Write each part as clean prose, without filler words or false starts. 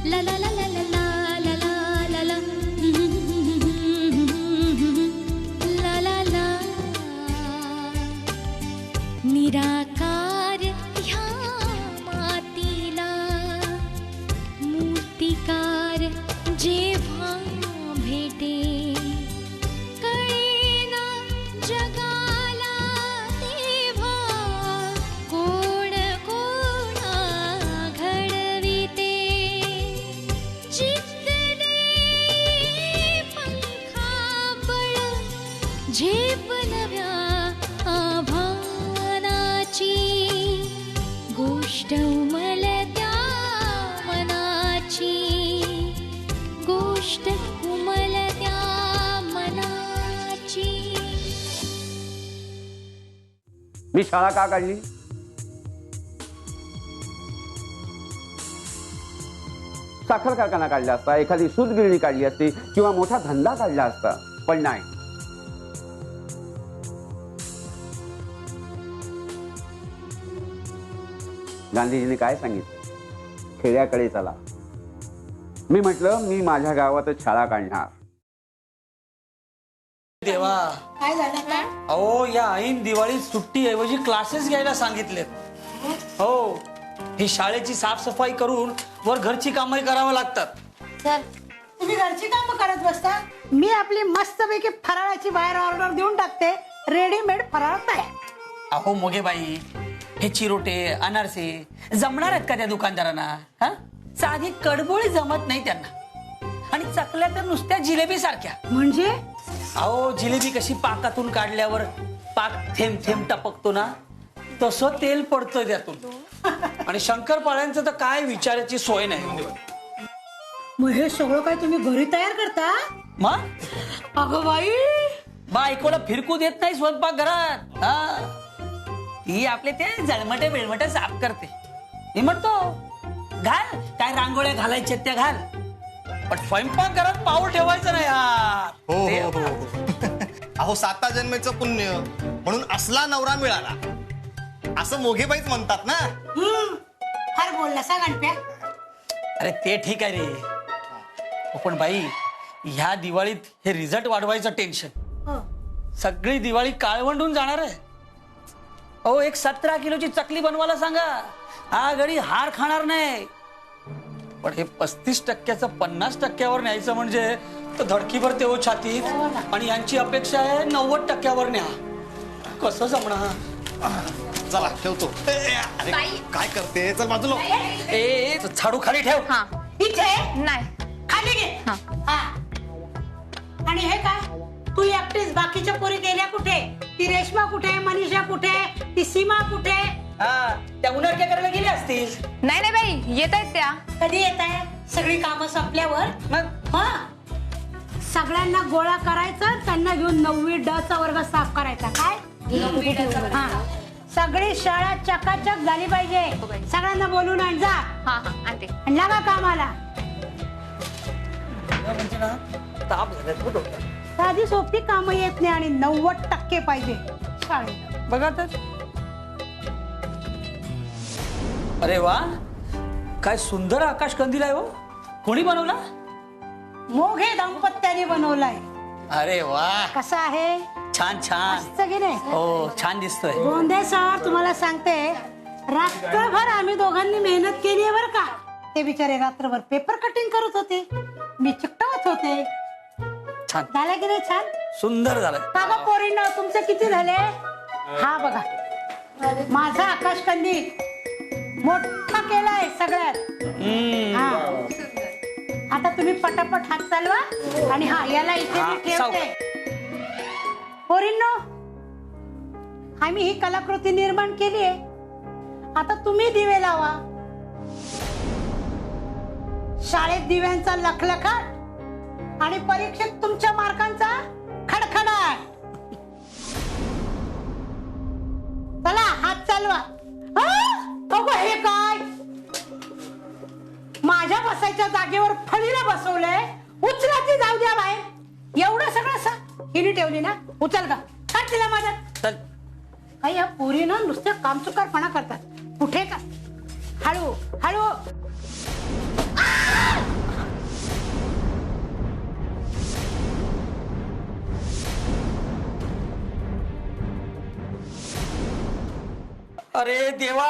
La la la la la la la la la la la la निराकार ह्या मातीला मूर्तिकार जेव्हा भेटे कळेना जगाला तेव्हा कोण कोणा घडविते चित्तने पंखाबळ झेप नव्या आभानाची गोष्ट उमलत्या मनाची गोष्ट उमलत्या मनाची. मी शाळा का काढली? साखर कारखाना काढला असता, एखादी सूतगिरणी काढली असती किंवा मोठा धंदा काढला असता, पण नाही. गांधीजींनी काय सांगितलं? खेड्याकडे चला. मी म्हटलं मी माझ्या गावातच शाळा काढणार. देवा, काय झालं का? अहो या ऐन दिवाळीत सुट्टी ऐवजी क्लासेस घ्यायला सांगितलेत. हो, ही शाळेची साफसफाई करून वर घरची कामही करावं लागतात. सर तुम्ही घरची कामं करत बसता, मी आपली मस्तपैकी फराळाची बाहेर ऑर्डर देऊन टाकते. रेडीमेड फराळ तयार. अहो मोगे बाई, हे चिरोटे अनारसे जमणार आहेत का त्या दुकानदारांना? हा, साधी कडबोळी जमत नाही त्यांना. आणि चकल्या तर नुसत्या जिलेबी सारख्या. म्हणजे अहो जिलेबी कशी पाकातून काढल्यावर पाक थेंब थेंब टपकतो ना, तसं तेल पडतं त्यातून. आणि शंकरपाळ्यांचं तर काय विचारायची सोय नाही. मग हे सगळं काय तुम्ही घरी तयार करता? मग अगं बाई, बायकोला फिरकू देत नाही स्वयंपाक घरात. हा, ती आपले ते जळमटे बिळमटे साफ करते. मी म्हणतो घाल, काय रांगोळ्या घालायच्या त्या घाल, पण स्वयंपाक घरात पाऊल ठेवायचं नाही यार. हो हो हो. अहो 7 जन्मेचं पुण्य म्हणून असला नवरा मिळाला असं मोघेबाईच म्हणतात ना. फार बोलला सा गणप्या. अरे ते ठीक आहे रे, पण बाई ह्या दिवाळीत हे रिझल्ट वाढवायचं टेन्शन. सगळी दिवाळी काळवंडून जाणार आहे. अहो एक 17 किलोची चकली बनवायला सांगा, हा घडी हार खाणार नाही. पण हे 35% 50% न्यायचं म्हणजे तर धडकीभर तेव छातीत. आणि यांची अपेक्षा आहे 90% न्या. कसं जमणार? चला ठेवतो. अरे काय करते, चल बाजूला. ए झाडू खाली ठेव. इथे नाही खाली घे. हा. आणि हे काय, तू एकटीच, बाकीच्या पोरी गेल्या कुठे? ती रेश्मा कुठे? मनीषा कुठे? ती सीमा कुठे? हा, त्या उन्हाळ्या करायला गेल्या असतील. नाही नाही बाई, येत आहेत त्या. कधी येत आहे? सगळी कामं संपल्यावर. मग हा, सगळ्यांना गोळा करायचा, त्यांना घेऊन 9वी ड चा वर्ग साफ करायचा. काय? हा, सगळी शाळा चकाचक झाली पाहिजे. सगळ्यांना बोलून आण जा. हा हा आणते. आणि लागा कामाला. म्हणजे ना ताप झाला. साधी सोपी कामं येत नाही आणि 90% पाहिजे शाळेत. बघा तर. अरे वा, काय सुंदर आकाश कंदील आहे हो. कोणी बनवला? मोघे दाम्पत्याने बनवलाय. अरे वा, कसा आहे? छान छान. मस्त की नाही? हो छान दिसतोय. गोंधे सर, तुम्हाला सांगते, रात्रभर आम्ही दोघांनी मेहनत केली आहे बरं का. ते बिचारे रात्रभर पेपर कटिंग करत होते, मी चिकटवत होते. छान झालं की नाही? छान सुंदर झालंय. बाबा पोरींना तुमचे किती झाले? हा बघा, माझा आकाश कंदील मोठा केलाय सगळ्यात. हा, आता तुम्ही पटापट हात चालवा. आणि हा, याला इथे मी ठेवते. पोरींनो, आम्ही ही कलाकृती निर्माण केली आहे. आता तुम्ही दिवे लावा. शाळेत दिव्यांचा लखलखाट आणि परीक्षेत तुमच्या मार्कांचा खडखडाट. चला हात चालवा माझ्या बसायच्या जागेवर फळीला बसवलंय. उचला ती, जाऊ द्या बाहेर. एवढं सगळं हिने ठेवली ना, उचल का, काय तिला मदत. चल. काही या पोरी ना नुसतं कामचुकारपणा करतात. कुठे का, हळू हळू. अरे देवा,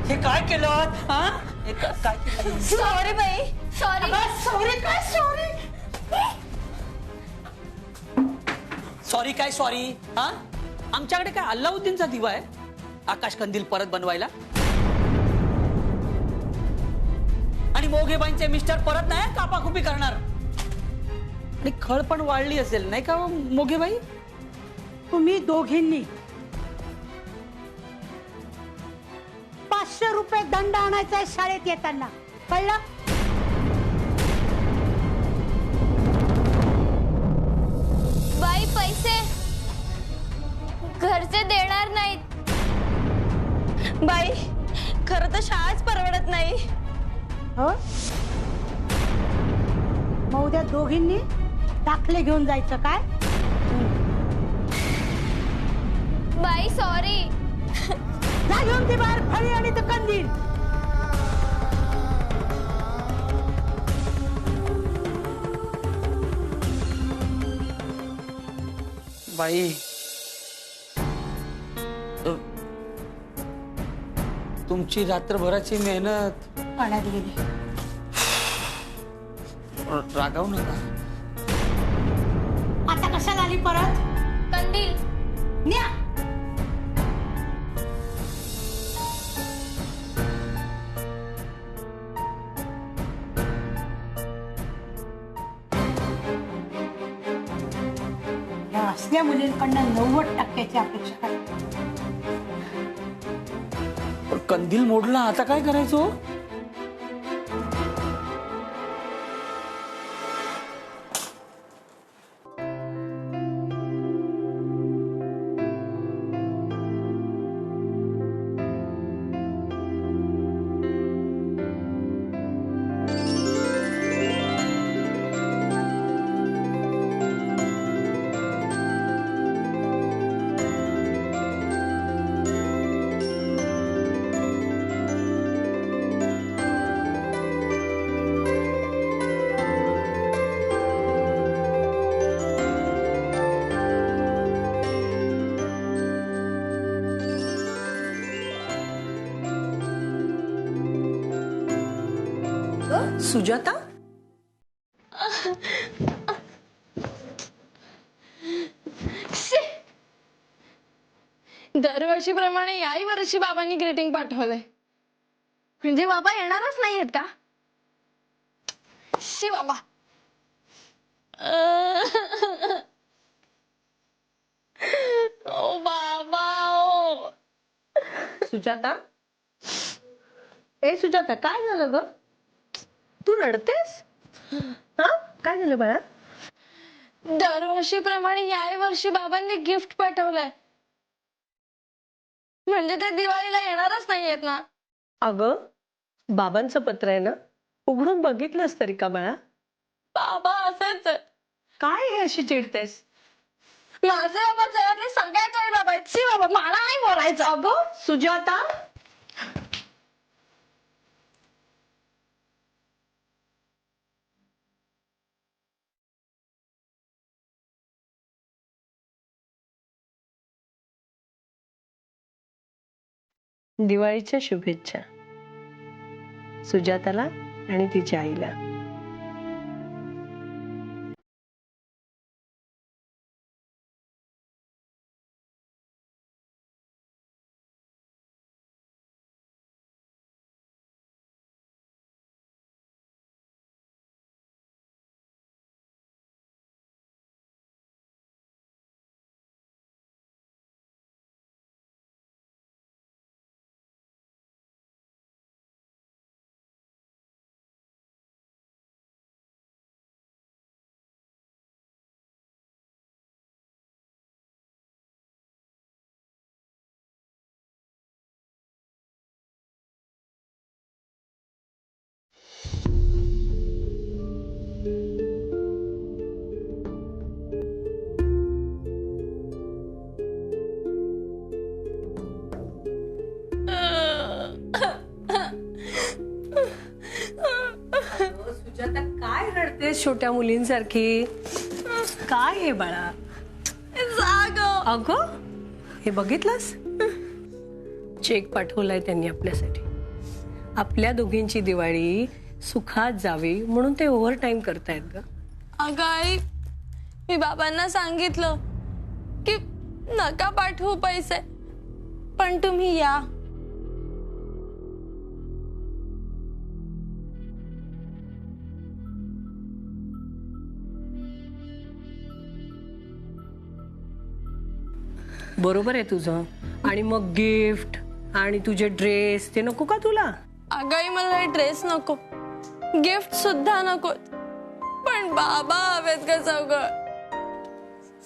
हे काय केलं? हा, हे काय केलं? सॉरी बाई, सॉरी. सॉरी काय सॉरी. सॉरी काय सॉरी? हा, आमच्याकडे काय अल्लाउद्दीनचा दिवा आहे आकाश कंदील परत बनवायला? आणि मोघेबाईंचे मिस्टर परत नाही कापाकुपी करणार. आणि खळ पण वाढली असेल नाही का मोघेबाई? तुम्ही दोघींनी 500 रुपये दंड आणायचा आहे शाळेत येताना, कळलं? बाई पैसे घरचे देणार नाहीत. बाई खरं तर शाळाच परवडत नाही. हो, मग उद्या दोघींनी दाखले घेऊन जायचं काय? बाई सॉरी. जा घेऊन ती बाहेर फळी आणि ते कंदील. बाई तुमची रात्रभराची मेहनत पाण्यात गेली. रागावू नका. आता कशाला आली परत? कंदील न्या. या असल्या मुलींकडनं 90% अपेक्षा करते. पण कंदील मोडला, आता काय करायचो? सुजाता, दरवर्षीप्रमाणे याही वर्षी बाबांनी ग्रीटिंग पाठवलंय. म्हणजे बाबा येणारच नाहीयेत का? शी बाबा. ओ बाबा ओ. सुजाता, ए सुजाता, काय झालं ग? तू रडतेस? हा, काय झालं बाळा? दरवर्षीप्रमाणे याही वर्षी बाबांनी गिफ्ट पाठवलंय. म्हणजे ते दिवाळीला येणारच नाहीयेत ना? अगं, बाबांचं पत्र आहे ना, उघडून बघितलंस तरी का बाळा? बाबा असंच. काय हे अशी चिडतेस? माझे बाबा जगातले सगळ्यात वाईट बाबा आहेत. शी बाबा, मला नाही बोलायचं. अगं सुजाता, दिवाळीच्या शुभेच्छा सुजाताला आणि तिच्या आईला. बसलीयस छोट्या मुलींसारखी? काय हे बाळा? अगं हे बघितलंस? चेक पाठवलाय त्यांनी आपल्यासाठी. आपल्या दोघींची दिवाळी सुखात जावी म्हणून ते ओव्हर टाइम करतायत ग. अगं आई, मी बाबांना सांगितलं की नका पाठवू पैसे, पण तुम्ही या. बरोबर आहे तुझं. आणि मग गिफ्ट आणि तुझे ड्रेस ते नको का तुला? अगं आई, मला हे ड्रेस नको, गिफ्ट सुद्धा नको, पण बाबा हवेत ग चौघ.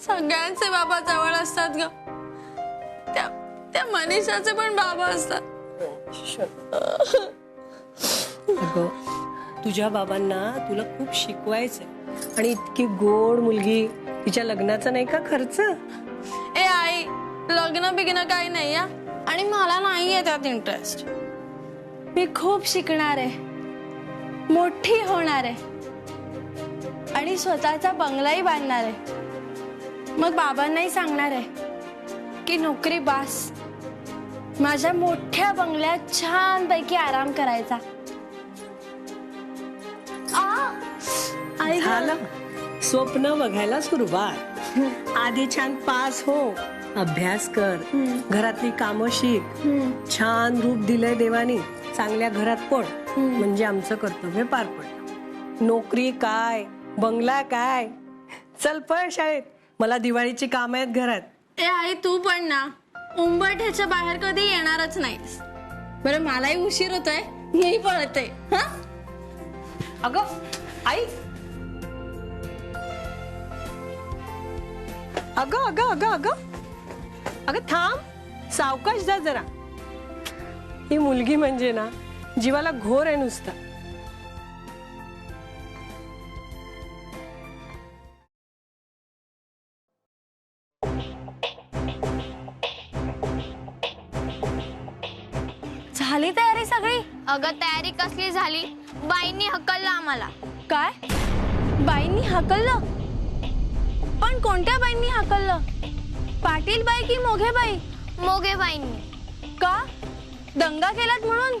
सगळ्यांचे बाबा जवळ असतात ग. त्या मनीषाचे पण बाबा असतात. अगं तुझ्या बाबांना तुला खूप शिकवायचंय. आणि इतकी गोड मुलगी, तिच्या लग्नाचा नाही का खर्च? ए आई, लग्न बिग्न काही नाही या, आणि मला नाहीये त्यात इंटरेस्ट. मी खूप शिकणार आहे, मोठी होणार आहे आणि स्वतःचा बंगलाही बांधणार आहे. मग बाबांनाही सांगणार आहे की नोकरी बास, माझ्या मोठ्या बंगल्यात छानपैकी आराम करायचा. आई झालं स्वप्न बघायला सुरुवात. आधी छान पास हो, अभ्यास कर, घरातली कामं शिक. छान रूप दिलंय देवानी, चांगल्या घरात पड, म्हणजे आमचं कर्तव्य पार पडलं. नोकरी काय, बंगला काय, चल पळ शाळेत, मला दिवाळीची काम आहेत घरात. ए आई, तू पण ना उंबरठ्याच्या बाहेर कधी येणारच नाहीस. बरं, मलाही उशीर होतोय, मीही पळते. हा अगं आई, अगं अगं अगं अगं अगं थांब, सावकाश जा जरा. ही मुलगी म्हणजे ना जीवाला घोर आहे नुसता. झाली तयारी सगळी? अगं तयारी कसली झाली, बाईंनी हकललं आम्हाला. काय? बाईंनी हकललं? पण कोणत्या बाईंनी हकललं? पाटील बाई की मोघे बाई? मोगे बाईंनी. का? दंगा केलात म्हणून?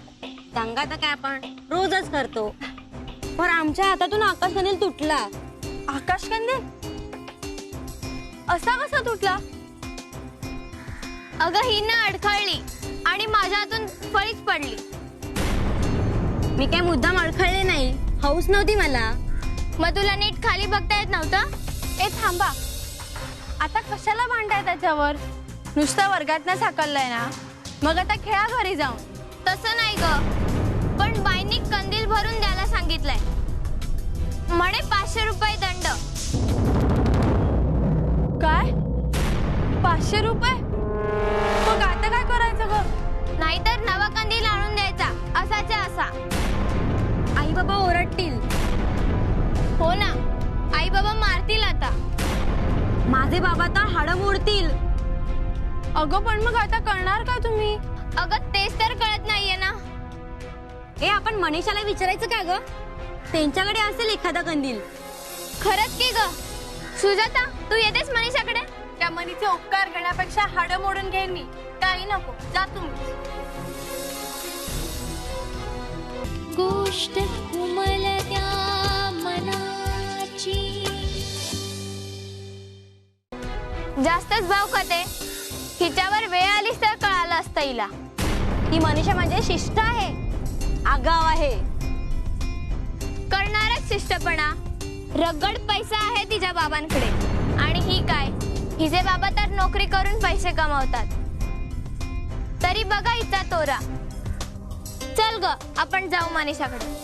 दंगा तर काय आपण रोजच करतो, पण आमच्या हातातून आकाशकंदील तुटला. आकाशकंदील असा कसा तुटला? अगं ही ना अडखळली आणि माझ्या हातून फळीच पडली. मी काय मुद्दाम अडखळले नाही, हौस नव्हती मला. मग तुला नीट खाली बघता येत नव्हतं? ए थांबा, आता कशाला भांडताय त्याच्यावर? नुसतं वर्गातनच हाकललंय ना, मग आता खेळा घरी जाऊन. तसं नाही ग, पण बाईंनी कंदील भरून द्यायला सांगितलंय. म्हणे 500 रुपये दंड. काय? 500 रुपये? मग आता काय करायचं ग? नाहीतर नवा कंदील आणून द्यायचा, असाच्या असा. आई बाबा ओरडतील. हो ना, आई बाबा मारतील आता. माझे बाबा तर हाडं मोडतील. अगं पण मग आता करणार काय तुम्ही? अगं तेच तर कळत नाहीये ना. ए आपण मनीषाला विचारायचं का ग? त्यांच्याकडे असेल एखादा कंदील. खरंच की ग. सुजाता, तू येतेस मनीषाकडे? त्या मनीचे उपकार करण्यापेक्षा हाडं मोडून घेईन मी. काही नको, जा तुम्ही. गोष्ट उमलत्या मनाची. जास्तच भाव खाते. हिच्यावर वेळ आलीस तर कळालं असतं हिला. ही मनीषा म्हणजे शिष्ट आहे, आगाव आहे. करणारच शिष्टपणा. रगड पैसा आहे तिच्या बाबांकडे. आणि ही काय, हिचे बाबा तर नोकरी करून पैसे कमावतात. तरी बघा हिचा तोरा. चल ग, आपण जाऊ मनीषाकडे.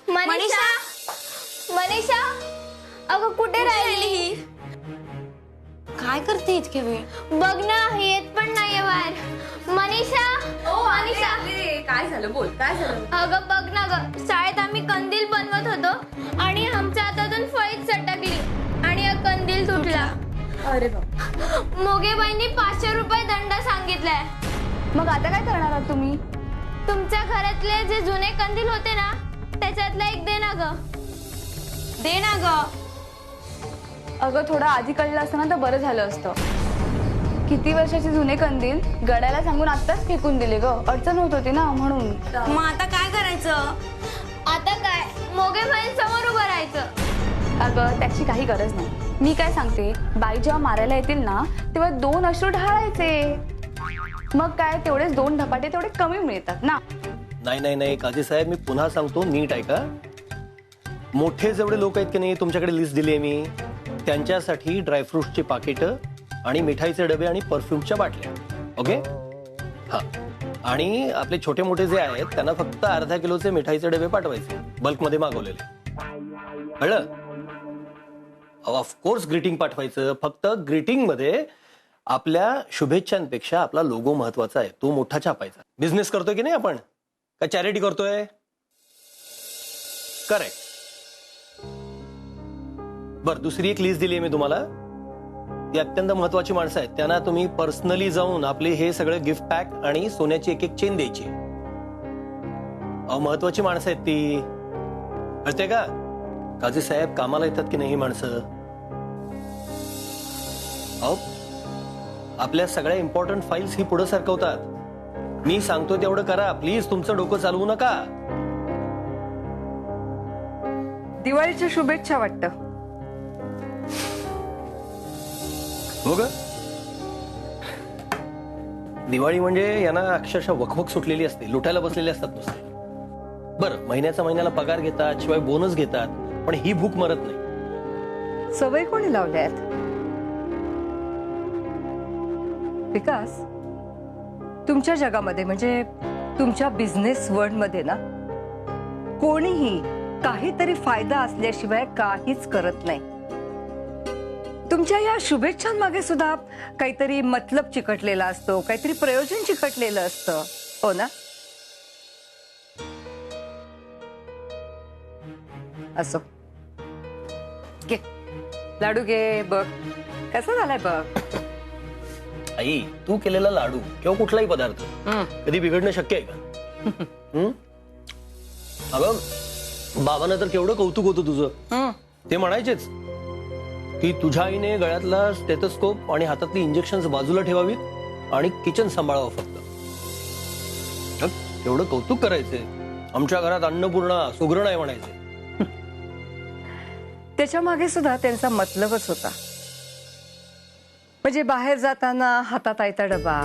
मनीषा, मनीषा, अगं कुठे राहिली ही? काय करते इतके वेळ? बघ ना, ही येत पण नाहीये बाहेर. मनीषा, मनीषा, काय झालं? बोल, काय झालं? अगं बघ ना ग, शाळेत आम्ही कंदील बनवत होतो आणि आमच्या हातातून फळीच सटकली आणि हा कंदील तुटला. अरे बाबा, मोगेबाईंनी 500 रुपये दंड सांगितलाय. मग आता काय करणार आहात तुम्ही? तुमच्या घरातले जे जुने कंदील होते ना त्याच्यातला एक दे ना ग. दे ना ग. अगं थोडं आधी कळलं असतं ना तर बरं झालं असतं. किती वर्षाचे जुने कंदील गड्याला सांगून आत्ताच फेकून दिले ग. अडचण होत होती ना म्हणून. मग आता काय करायचं? आता काय मोगे बहीण समोर उभं राहायचं. अगं त्याची काही गरज नाही. मी काय सांगते, बाई जेव्हा मारायला येतील ना तेव्हा 2 अश्रू ढाळायचे. मग काय तेवढेच 2 धपाटे तेवढे कमी मिळतात ना. नाही काजी साहेब, मी पुन्हा सांगतो, नीट ऐका. मोठे जेवढे लोक आहेत की नाही, तुमच्याकडे लिस्ट दिली आहे मी, त्यांच्यासाठी ड्रायफ्रुट्सची पाकिटं आणि मिठाईचे डबे आणि परफ्यूमच्या बाटल्या. ओके हा. आणि आपले छोटे मोठे जे आहेत त्यांना फक्त अर्धा किलोचे मिठाईचे डबे पाठवायचे, बल्कमध्ये मागवलेले. कळलं? ऑफकोर्स ग्रीटिंग पाठवायचं. फक्त ग्रीटिंग मध्ये आपल्या शुभेच्छांपेक्षा आपला लोगो महत्वाचा आहे, तो मोठा छापायचा. बिझनेस करतोय की नाही आपण, का चॅरिटी करतोय? करेक्ट. बर, दुसरी एक लिस्ट दिली आहे मी तुम्हाला. ती अत्यंत महत्वाची माणसं आहेत, त्यांना तुम्ही पर्सनली जाऊन आपले हे सगळे गिफ्ट पॅक आणि सोन्याची एक चेन द्यायची. महत्वाची माणसं आहेत ती, कळते का? काजी साहेब, कामाला येतात की नाही ही माणसं? आपल्या सगळ्या इम्पॉर्टंट फाईल्स ही पुढे सरकवतात. मी सांगतो तेवढं करा प्लीज, तुमचं डोकं चालवू नका. दिवाळीच्या शुभेच्छा वाटतं. हो ग, दिवाळी म्हणजे यांना अक्षरशः वखवक सुटलेली असते, लुटायला बसलेले असतात नुसते. बरं, महिन्याला पगार घेतात, शिवाय बोनस घेतात, पण ही भूक मरत नाही. सवय कोणी लावल्या आहेत? विकास, तुमच्या जगामध्ये म्हणजे तुमच्या बिझनेस वर्ल्ड मध्ये ना कोणीही काहीतरी फायदा असल्याशिवाय काहीच करत नाही. तुमच्या या शुभेच्छांमागे सुद्धा काहीतरी मतलब चिकटलेला असतो, काहीतरी प्रयोजन चिकटलेलं असतं, हो ना? असो, घे लाडू घे, बघ कसा झालाय बघ. आई, तू केलेला लाडू किंवा कुठलाही पदार्थ कधी बिघडणं शक्य आहे का? अगं, बाबांना तर केवढं कौतुक होतं तुझं. ते म्हणायचेच की तुझ्या आईने गळ्यातला स्टेथोस्कोप आणि हातातली इंजेक्शन बाजूला ठेवावीत आणि किचन सांभाळावं फक्त. एवढं कौतुक करायचे. आमच्या घरात अन्नपूर्णा सुगरण आहे म्हणायचे. त्याच्या मागे सुद्धा त्यांचा मतलबच होता. म्हणजे बाहेर जाताना हातात आयता डबा,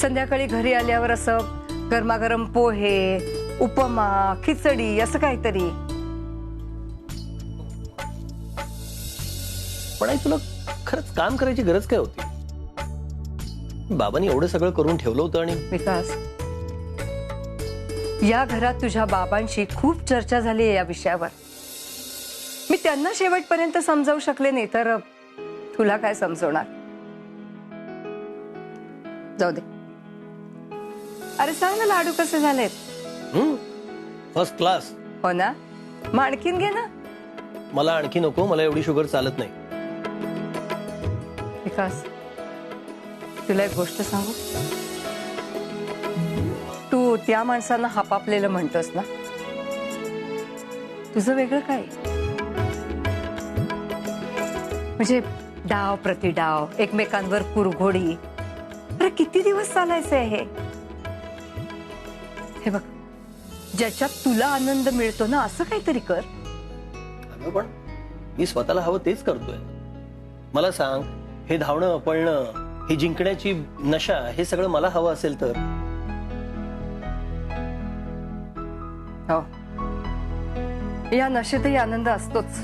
संध्याकाळी घरी आल्यावर असं गरमागरम पोहे, उपमा, खिचडी असं काहीतरी. पण आई, तुला खरंच काम करायची गरज काय होती? बाबांनी एवढं सगळं करून ठेवलं होतं. आणि विकास, या घरात तुझ्या बाबांशी खूप चर्चा झाली आहे या विषयावर. मी त्यांना शेवटपर्यंत समजावू शकले नाही तर तुला काय समजवणार? जाऊ दे. अरे सांग ना, लाडू कसे झालेत? First class. हो ना? मग आणखीन घे ना. मला आणखी नको, मला एवढी शुगर चालत नाही. विकास, तुला एक गोष्ट सांगू? तू त्या माणसांना हापापलेलं म्हणतोस ना, तुझं वेगळं काय? म्हणजे डाव प्रति डाव, एकमेकांवर कुरघोडी. अरे किती दिवस चालायचं आहे हे बघ. ज्याच्यात तुला आनंद मिळतो ना असं काहीतरी कर. अगं, पण मी स्वतःला हवं तेच करतोय. मला सांग, हे धावणं, पळणं, ही जिंकण्याची नशा, हे सगळं मला हवं असेल तर? हो, या नशेतही आनंद असतोच.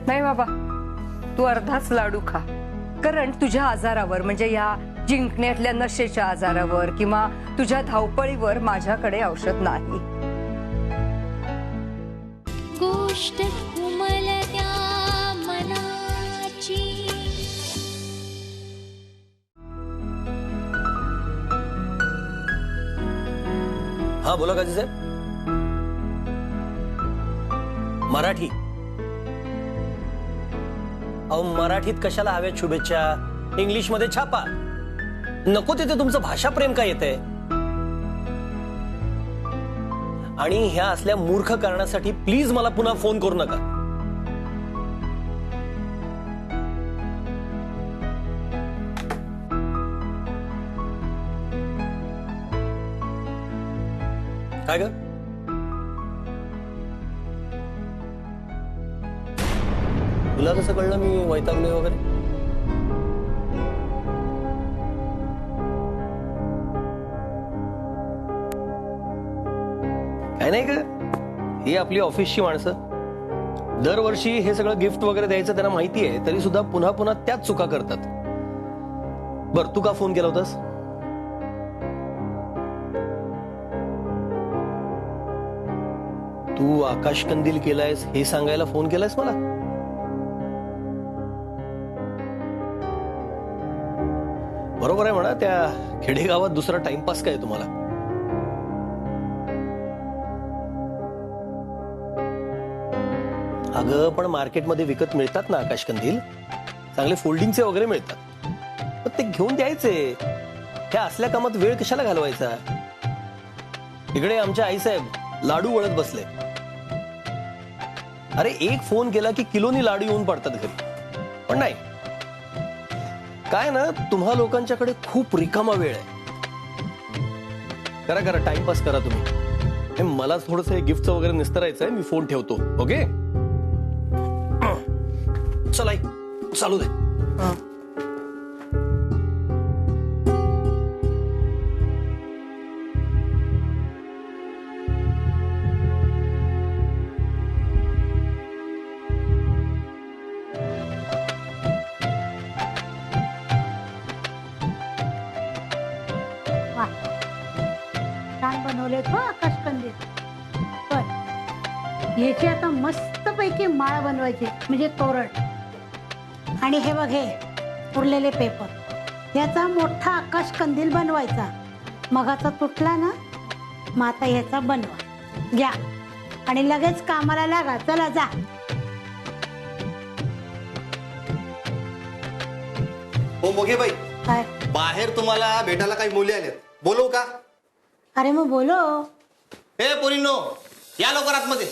नाही बाबा, तू अर्धाच लाडू खा. कारण तुझ्या आजारावर, म्हणजे या जिंकण्यातल्या नशेच्या आजारावर किंवा तुझ्या धावपळीवर माझ्याकडे औषध नाही. गोष्ट उमलत्या मनाची. हा, बोला काजी साहेब. मराठी. अहो, मराठीत कशाला हव्यात शुभेच्छा? इंग्लिश मध्ये छापा. नको तिथे तुमचं भाषा प्रेम काय येतंय? आणि ह्या असल्या मूर्ख कारणासाठी प्लीज मला पुन्हा फोन करू नका. काय ग? तुला कसं कळलं मी वैतागलोय वगैरे? काय नाही का, ही आपली ऑफिसची माणसं दरवर्षी हे सगळं गिफ्ट वगैरे द्यायचं त्यांना माहिती आहे, तरी सुद्धा पुन्हा पुन्हा त्याच चुका करतात. बर, तू का फोन केला होतास? तू आकाश कंदील केलायस हे सांगायला फोन केलायस मला? बरोबर आहे म्हणा, त्या खेडेगावात दुसरा टाइमपास काय तुम्हाला? अगं पण मार्केटमध्ये विकत मिळतात ना आकाश कंदील, चांगले फोल्डिंगचे वगैरे मिळतात, पण ते घेऊन द्यायचे. ह्या असल्या कामात वेळ कशाला घालवायचा? इकडे आमच्या आईसाहेब लाडू वळत बसले. अरे एक फोन केला की किलोनी लाडू येऊन पडतात घरी. पण नाही, काय ना, तुम्हा लोकांच्याकडे खूप रिकामा वेळ आहे. करा करा, टाइमपास करा तुम्ही. मला थोडस गिफ्टचं वगैरे निस्तरायचंय, मी फोन ठेवतो. ओके, चला चालू दे. छान बनवलेत हो आकाश कंदील. पण ह्याची आता मस्तपैकी माळ बनवायची, म्हणजे तोरण. आणि हे बघ, हे उरलेले पेपर, याचा मोठा आकाश कंदील बनवायचा. मगाचा तुटला ना, मग आता ह्याचा बनवा. घ्या आणि लगेच कामाला लागा. चला जा. हो मोघे बाई, काय? बाहेर तुम्हाला भेटायला काही मुली आलेत, बोलवू का? अरे मग बोलो. हे पोरींनो, या लवकर आतमध्ये.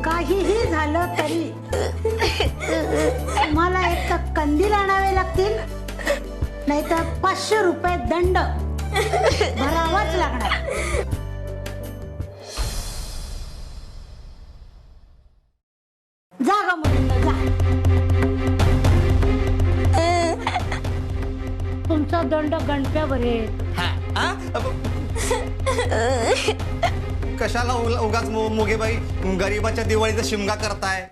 काहीही झालं तरी तुम्हाला एक तर कंदील आणावे लागतील, नाहीतर 500 रुपये दंड भरावाच लागणार. जा ग मुलींना, जा. तुमचा दंड गणप्यावर आहे. कशाला उगाच मोघे बाई गरीबाच्या दिवाळीचा शिमगा करताय?